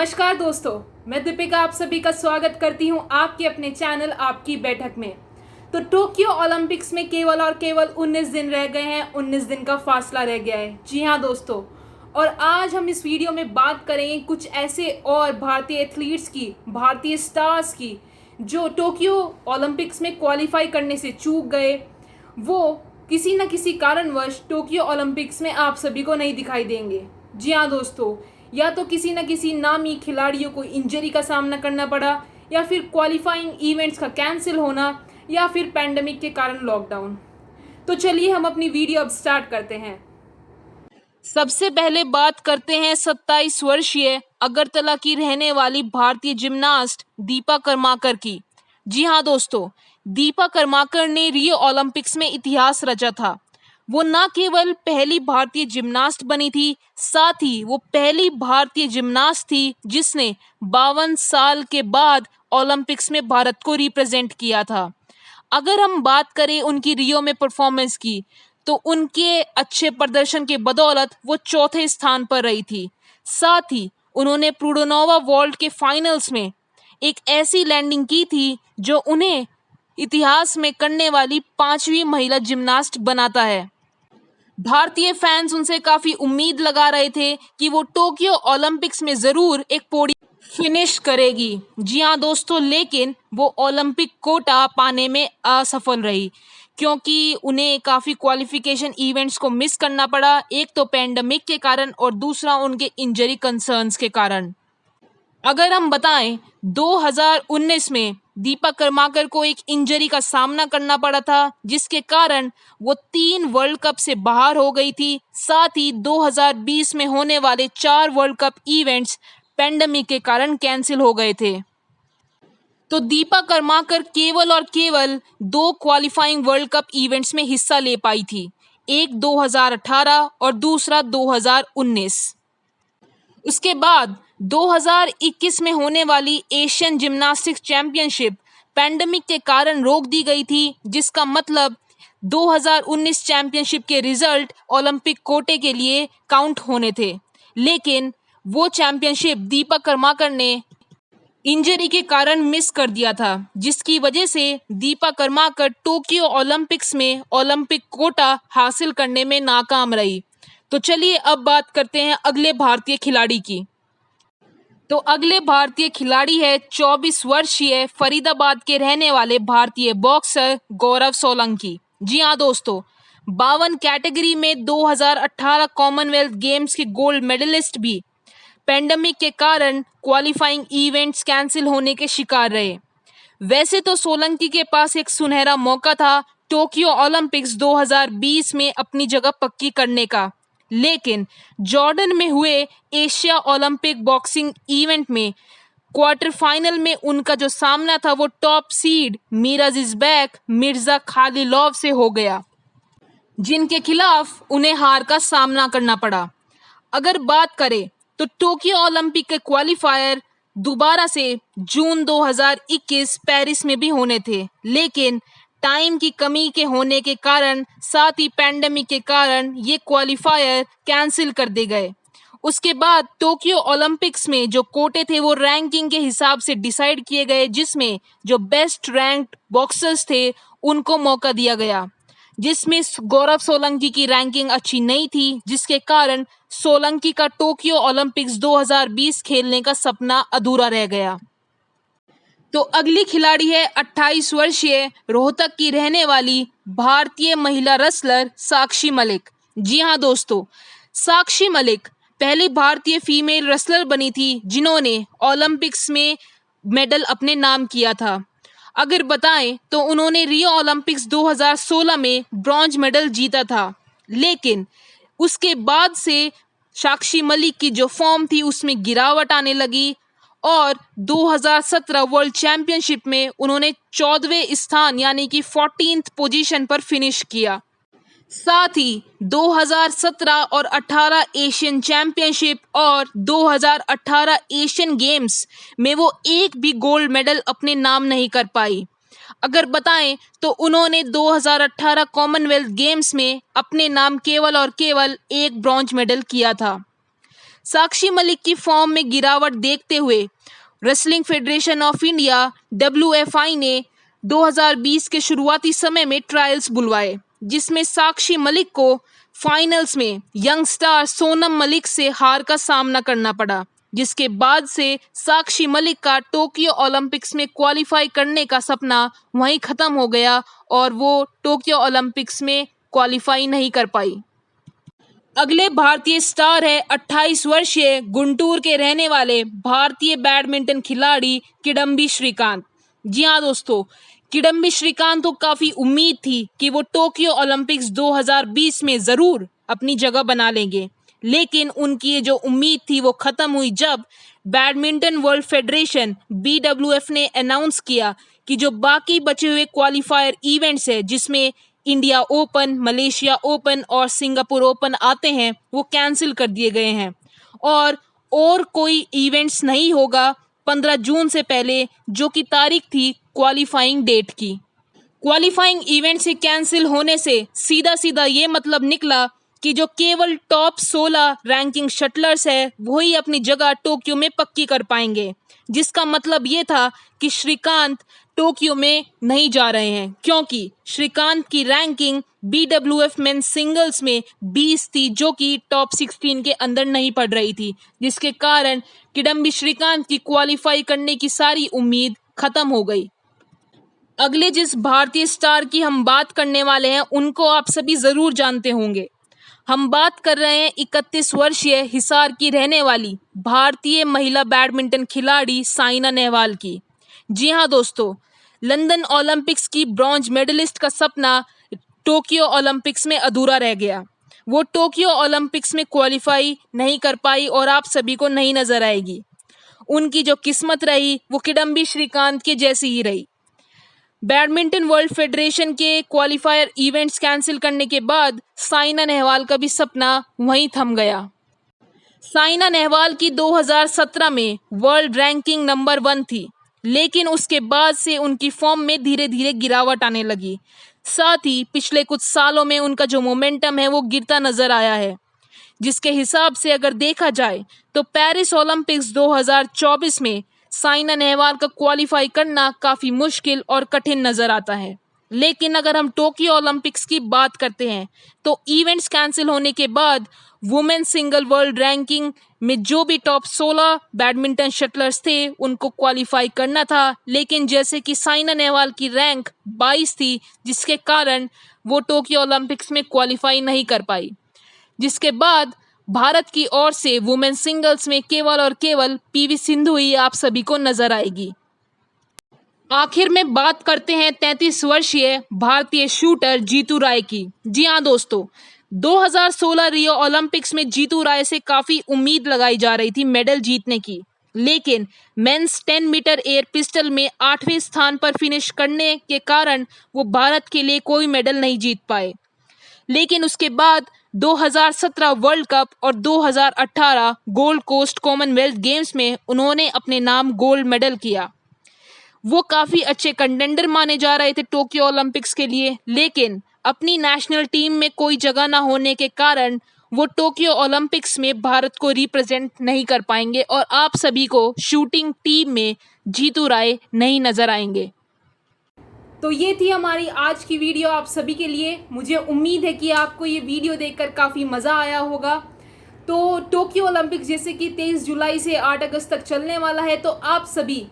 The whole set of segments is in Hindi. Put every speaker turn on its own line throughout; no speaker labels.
नमस्कार दोस्तों, मैं दीपिका आप सभी का स्वागत करती हूं आपके अपने चैनल आपकी बैठक में। तो टोक्यो ओलंपिक्स में केवल और केवल 19 दिन रह गए हैं। 19 दिन का फासला रह गया है। जी हाँ दोस्तों, और आज हम इस वीडियो में बात करेंगे कुछ ऐसे और भारतीय एथलीट्स की, भारतीय स्टार्स की, जो टोक्यो ओलंपिक्स में क्वालिफाई करने से चूक गए। वो किसी न किसी कारणवश टोक्यो ओलंपिक्स में आप सभी को नहीं दिखाई देंगे। जी हाँ दोस्तों, या तो किसी न किसी नामी खिलाड़ियों को इंजरी का सामना करना पड़ा, या फिर क्वालिफाइंग इवेंट्स का कैंसिल होना, या फिर पैंडेमिक के कारण लॉकडाउन। तो चलिए हम अपनी वीडियो अब स्टार्ट करते हैं। सबसे पहले बात करते हैं 27 वर्षीय अगरतला की रहने वाली भारतीय जिम्नास्ट दीपा कर्माकर की। जी हाँ दोस्तों, दीपा कर्माकर ने रियो ओलंपिक्स में इतिहास रचा था। वो न केवल पहली भारतीय जिम्नास्ट बनी थी, साथ ही वो पहली भारतीय जिम्नास्ट थी जिसने 52 साल के बाद ओलंपिक्स में भारत को रिप्रेजेंट किया था। अगर हम बात करें उनकी रियो में परफॉर्मेंस की, तो उनके अच्छे प्रदर्शन के बदौलत वो चौथे स्थान पर रही थी। साथ ही उन्होंने प्रूडोनोवा वर्ल्ड के फाइनल्स में एक ऐसी लैंडिंग की थी जो उन्हें इतिहास में करने वाली 5वीं महिला जिम्नास्ट बनाता है। भारतीय फैंस उनसे काफी उम्मीद लगा रहे थे कि वो टोक्यो ओलंपिक्स में जरूर एक पोडियम फिनिश करेगी। जी हाँ दोस्तों, लेकिन वो ओलंपिक कोटा पाने में असफल रही, क्योंकि उन्हें काफ़ी क्वालिफिकेशन इवेंट्स को मिस करना पड़ा। एक तो पैंडेमिक के कारण और दूसरा उनके इंजरी कंसर्न्स के कारण। अगर हम बताएं, 2019 में दीपा कर्माकर को एक इंजरी का सामना करना पड़ा था, जिसके कारण वो 3 वर्ल्ड कप से बाहर हो गई थी। साथ ही 2020 में होने वाले 4 वर्ल्ड कप इवेंट्स पैंडेमिक के कारण कैंसिल हो गए थे। तो दीपा कर्माकर केवल और केवल 2 क्वालिफाइंग वर्ल्ड कप इवेंट्स में हिस्सा ले पाई थी, एक 2018 और दूसरा 2019। उसके बाद 2021 में होने वाली एशियन जिम्नास्टिक्स चैंपियनशिप पैंडेमिक के कारण रोक दी गई थी, जिसका मतलब 2019 चैंपियनशिप के रिजल्ट ओलंपिक कोटे के लिए काउंट होने थे। लेकिन वो चैंपियनशिप दीपा कर्माकर ने इंजरी के कारण मिस कर दिया था, जिसकी वजह से दीपा कर्माकर टोक्यो ओलंपिक्स में ओलंपिक कोटा हासिल करने में नाकाम रही। तो चलिए अब बात करते हैं अगले भारतीय खिलाड़ी की। तो अगले भारतीय खिलाड़ी है 24 वर्षीय फरीदाबाद के रहने वाले भारतीय बॉक्सर गौरव सोलंकी। जी हाँ दोस्तों, 52 कैटेगरी में 2018 कॉमनवेल्थ गेम्स के गोल्ड मेडलिस्ट भी पैंडेमिक के कारण क्वालिफाइंग इवेंट्स कैंसिल होने के शिकार रहे। वैसे तो सोलंकी के पास एक सुनहरा मौका था टोक्यो ओलंपिक्स 2020 में अपनी जगह पक्की करने का, लेकिन जॉर्डन में हुए एशिया ओलंपिक बॉक्सिंग इवेंट में क्वार्टर फाइनल में उनका जो सामना था वो टॉप सीड मिराजिज़बेक मिर्जा खालीलोव से हो गया, जिनके खिलाफ उन्हें हार का सामना करना पड़ा। अगर बात करें तो टोक्यो ओलंपिक के क्वालिफायर दोबारा से जून 2021 पेरिस में भी होने थे, लेकिन टाइम की कमी के होने के कारण, साथ ही पैंडेमिक के कारण ये क्वालिफायर कैंसिल कर दिए गए। उसके बाद टोक्यो ओलंपिक्स में जो कोटे थे वो रैंकिंग के हिसाब से डिसाइड किए गए, जिसमें जो बेस्ट रैंक्ड बॉक्सर्स थे उनको मौका दिया गया, जिसमें गौरव सोलंकी की रैंकिंग अच्छी नहीं थी, जिसके कारण सोलंकी का टोक्यो ओलंपिक्स 2020 खेलने का सपना अधूरा रह गया। तो अगली खिलाड़ी है 28 वर्षीय रोहतक की रहने वाली भारतीय महिला रेसलर साक्षी मलिक। जी हाँ दोस्तों, साक्षी मलिक पहली भारतीय फीमेल रेसलर बनी थी जिन्होंने ओलंपिक्स में मेडल अपने नाम किया था। अगर बताएं तो उन्होंने रियो ओलंपिक्स 2016 में ब्रॉन्ज मेडल जीता था, लेकिन उसके बाद से साक्षी मलिक की जो फॉर्म थी उसमें गिरावट आने लगी और 2017 वर्ल्ड चैंपियनशिप में उन्होंने 14वें स्थान यानी कि 14th पोजीशन पर फिनिश किया। साथ ही 2017 और 18 एशियन चैंपियनशिप और 2018 एशियन गेम्स में वो एक भी गोल्ड मेडल अपने नाम नहीं कर पाई। अगर बताएं तो उन्होंने 2018 कॉमनवेल्थ गेम्स में अपने नाम केवल और केवल एक ब्रॉन्ज मेडल किया था। साक्षी मलिक की फॉर्म में गिरावट देखते हुए wrestling federation of India WFI ने 2020 के शुरुआती समय में ट्रायल्स बुलवाए, जिसमें साक्षी मलिक को फाइनल्स में यंग स्टार सोनम मलिक से हार का सामना करना पड़ा, जिसके बाद से साक्षी मलिक का टोक्यो ओलंपिक्स में क्वालिफाई करने का सपना वहीं खत्म हो गया और वो टोक्यो ओलंपिक्स में क्वालिफाई नहीं कर पाई। अगले भारतीय स्टार है 28 वर्षीय गुंटूर के रहने वाले भारतीय बैडमिंटन खिलाड़ी किडंबी श्रीकांत। जी हाँ दोस्तों, किडंबी श्रीकांत को काफ़ी उम्मीद थी कि वो टोक्यो ओलंपिक्स 2020 में ज़रूर अपनी जगह बना लेंगे, लेकिन उनकी ये जो उम्मीद थी वो ख़त्म हुई जब बैडमिंटन वर्ल्ड फेडरेशन BWF ने अनाउंस किया कि जो बाकी बचे हुए क्वालिफायर इवेंट्स है, जिसमें इंडिया ओपन, मलेशिया ओपन और सिंगापुर ओपन आते हैं, वो कैंसिल कर दिए गए हैं और कोई इवेंट्स नहीं होगा 15 जून से पहले, जो कि तारीख थी क्वालिफाइंग डेट की। क्वालिफाइंग इवेंट से कैंसिल होने से सीधा सीधा ये मतलब निकला कि जो केवल टॉप 16 रैंकिंग शटलर्स है वही अपनी जगह टोक्यो में पक्की कर पाएंगे, जिसका मतलब ये था कि श्रीकांत टोक्यो में नहीं जा रहे हैं, क्योंकि श्रीकांत की रैंकिंग BWF मेंस सिंगल्स में 20 थी, जो कि टॉप 16 के अंदर नहीं पड़ रही थी, जिसके कारण किडंबी श्रीकांत की क्वालिफाई करने की सारी उम्मीद खत्म हो गई। अगले जिस भारतीय स्टार की हम बात करने वाले हैं उनको आप सभी ज़रूर जानते होंगे। हम बात कर रहे हैं 31 वर्षीय हिसार की रहने वाली भारतीय महिला बैडमिंटन खिलाड़ी साइना नेहवाल की। जी हाँ दोस्तों, लंदन ओलंपिक्स की ब्रॉन्ज मेडलिस्ट का सपना टोक्यो ओलंपिक्स में अधूरा रह गया। वो टोक्यो ओलंपिक्स में क्वालिफाई नहीं कर पाई और आप सभी को नहीं नज़र आएगी। उनकी जो किस्मत रही वो किडंबी श्रीकांत के जैसी ही रही। बैडमिंटन वर्ल्ड फेडरेशन के क्वालिफायर इवेंट्स कैंसिल करने के बाद साइना नेहवाल का भी सपना वहीं थम गया। साइना नेहवाल की 2017 में वर्ल्ड रैंकिंग नंबर 1 थी, लेकिन उसके बाद से उनकी फॉर्म में धीरे धीरे गिरावट आने लगी। साथ ही पिछले कुछ सालों में उनका जो मोमेंटम है वो गिरता नजर आया है, जिसके हिसाब से अगर देखा जाए तो पेरिस ओलंपिक्स 2024 में साइना नेहवाल का क्वालिफाई करना काफ़ी मुश्किल और कठिन नज़र आता है। लेकिन अगर हम टोक्यो ओलंपिक्स की बात करते हैं तो इवेंट्स कैंसिल होने के बाद वुमेन सिंगल वर्ल्ड रैंकिंग में जो भी टॉप 16 बैडमिंटन शटलर्स थे उनको क्वालिफाई करना था, लेकिन जैसे कि साइना नेहवाल की रैंक 22 थी, जिसके कारण वो टोक्यो ओलंपिक्स में क्वालिफाई नहीं कर पाई, जिसके बाद भारत की ओर से वुमेन सिंगल्स में केवल और केवल PV सिंधु ही आप सभी को नजर आएगी। आखिर में बात करते हैं 33 वर्षीय भारतीय शूटर जीतू राय की। जी हाँ दोस्तों, 2016 रियो ओलंपिक्स में जीतू राय से काफ़ी उम्मीद लगाई जा रही थी मेडल जीतने की, लेकिन मेंस 10 मीटर एयर पिस्टल में 8वें स्थान पर फिनिश करने के कारण वो भारत के लिए कोई मेडल नहीं जीत पाए। लेकिन उसके बाद 2017 वर्ल्ड कप और 2018 गोल्ड कोस्ट कॉमनवेल्थ गेम्स में उन्होंने अपने नाम गोल्ड मेडल किया। वो काफ़ी अच्छे कंटेंडर माने जा रहे थे टोक्यो ओलंपिक्स के लिए, लेकिन अपनी नेशनल टीम में कोई जगह ना होने के कारण वो टोक्यो ओलंपिक्स में भारत को रिप्रेजेंट नहीं कर पाएंगे और आप सभी को शूटिंग टीम में जीतू राय नहीं नज़र आएंगे। तो ये थी हमारी आज की वीडियो आप सभी के लिए। मुझे उम्मीद है कि आपको ये वीडियो देखकर काफ़ी मज़ा आया होगा। तो टोक्यो ओलंपिक्स जैसे कि 23 जुलाई से 8 अगस्त तक चलने वाला है, तो आप सभी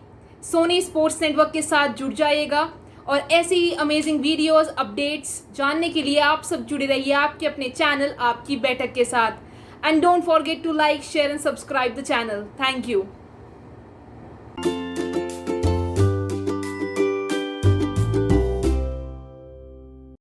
सोनी स्पोर्ट्स नेटवर्क के साथ जुड़ जाइएगा और ऐसी ही अमेजिंग वीडियोस अपडेट्स जानने के लिए आप सब जुड़े रहिए आपके अपने चैनल आपकी बैठक के साथ। And don't forget to like, share and subscribe the channel. Thank you.